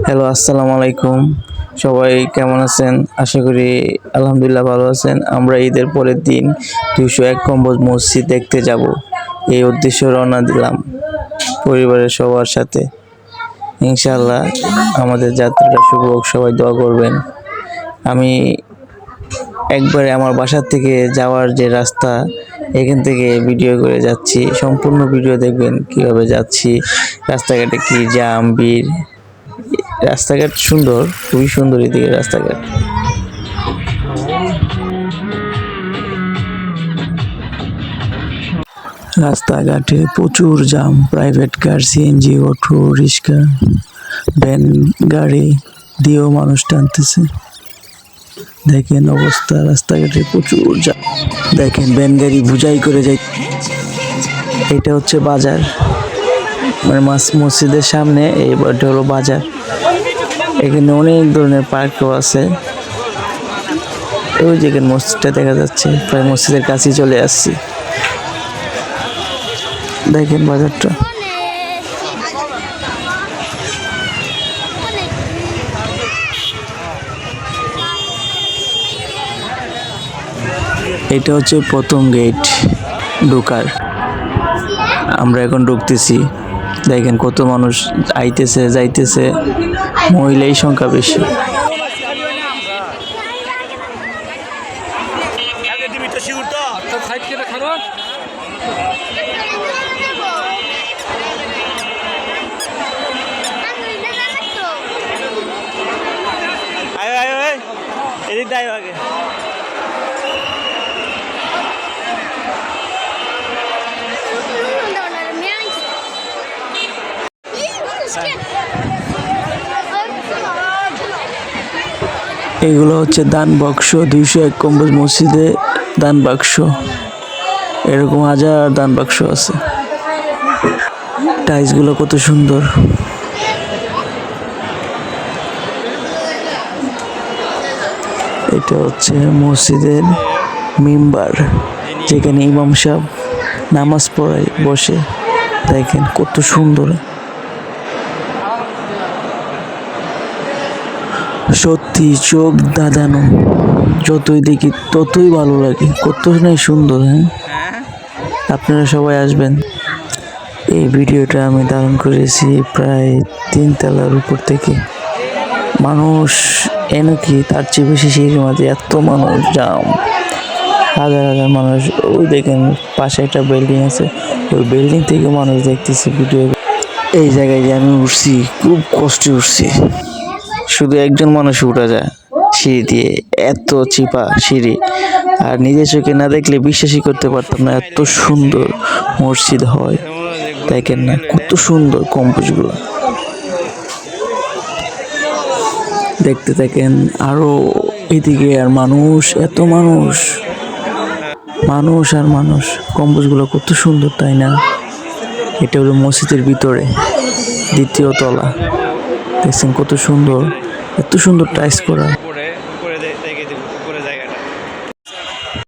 Hello, আসসালামু আলাইকুম। সবাই কেমন আছেন? আশা করি আলহামদুলিল্লাহ ভালো আছেন। আমরা ঈদের পরের দিন 201 গম্বুজ মসজিদ দেখতে যাব, এই উদ্দেশ্যে রওনা দিলাম পরিবারের সবার সাথে। ইনশাআল্লাহ আমাদের যাত্রাটা শুভ হোক, সবাই দোয়া করবেন। আমি একবারে আমার বাসার থেকে যাওয়ার যে রাস্তা, এখান থেকে ভিডিও করে যাচ্ছি। সম্পূর্ণ ভিডিও দেখবেন কিভাবে যাচ্ছি, রাস্তাঘাটে কি জ্যাম ভিড়। রাস্তাঘাট সুন্দর, খুবই সুন্দর এদিকে রাস্তাঘাট। রাস্তাঘাটে প্রচুর jam, private car, CNG, auto rickshaw, van গাড়ি দিয়েও মানুষ টানতেছে। দেখেন অবস্থা, রাস্তাঘাটে প্রচুর জ্যাম। দেখেন ভ্যান গাড়ি বুঝাই করে যায়। এটা হচ্ছে বাজার, মানে মসজিদের সামনে এইটা হলো বাজার। এখানে অনেক ধরনের পার্কও আছে। ওই যেখানে মসজিদটা দেখা যাচ্ছে, প্রায় মসজিদের কাছেই চলে আসছি। দেখেন বাজারটা। এটা হচ্ছে প্রথম গেট ঢোকার। আমরা এখন ঢুকতেছি। দেখেন কত মানুষ আইতেছে যাইতেছে, মহিলাই সংখ্যা বেশি। এগুলো হচ্ছে দান বাক্স। 201 গম্বুজ মসজিদে দান বাক্স, এরকম হাজার দান বাক্স আছে। টাইলস গুলো কত সুন্দর। এটা হচ্ছে মসজিদের মিম্বার, যেখানে ইমাম সাহেব নামাজ পড়ায় বসে। দেখেন কত সুন্দর, সত্যি চোখ ধাঁধানো। যতই দেখি ততই ভালো লাগে, কত নাই সুন্দর। হ্যাঁ, আপনারা সবাই আসবেন। এই ভিডিওটা আমি ধারণ করেছি প্রায় 3 তলার উপর থেকে। মানুষ এনে কি তার চেয়ে বেশি সিঁড়ির মাঝে এত মানুষ, জাম, হাজার হাজার মানুষ। ওই দেখেন পাশে একটা বিল্ডিং আছে, ওই বিল্ডিং থেকে মানুষ দেখতেছি ভিডিও। এই জায়গায় যে আমি উঠছি, খুব কষ্টে উঠছি। শুধু একজন মানুষ উঠা যায় সিঁড়ি দিয়ে, এত চিপা সিঁড়ি। আর নিজের চোখে না দেখলে বিশ্বাসই করতে পারতাম না এত সুন্দর মসজিদ হয়। দেখেন না কত সুন্দর গম্বুজগুলো। দেখতে থাকেন আরো এদিকে। আর মানুষ, এত মানুষ, মানুষ আর মানুষ। গম্বুজগুলো কত সুন্দর, তাই না? এটা হলো মসজিদের ভিতরে 2য় তলা। দেখছেন কত সুন্দর, এত সুন্দর টাইলস করা।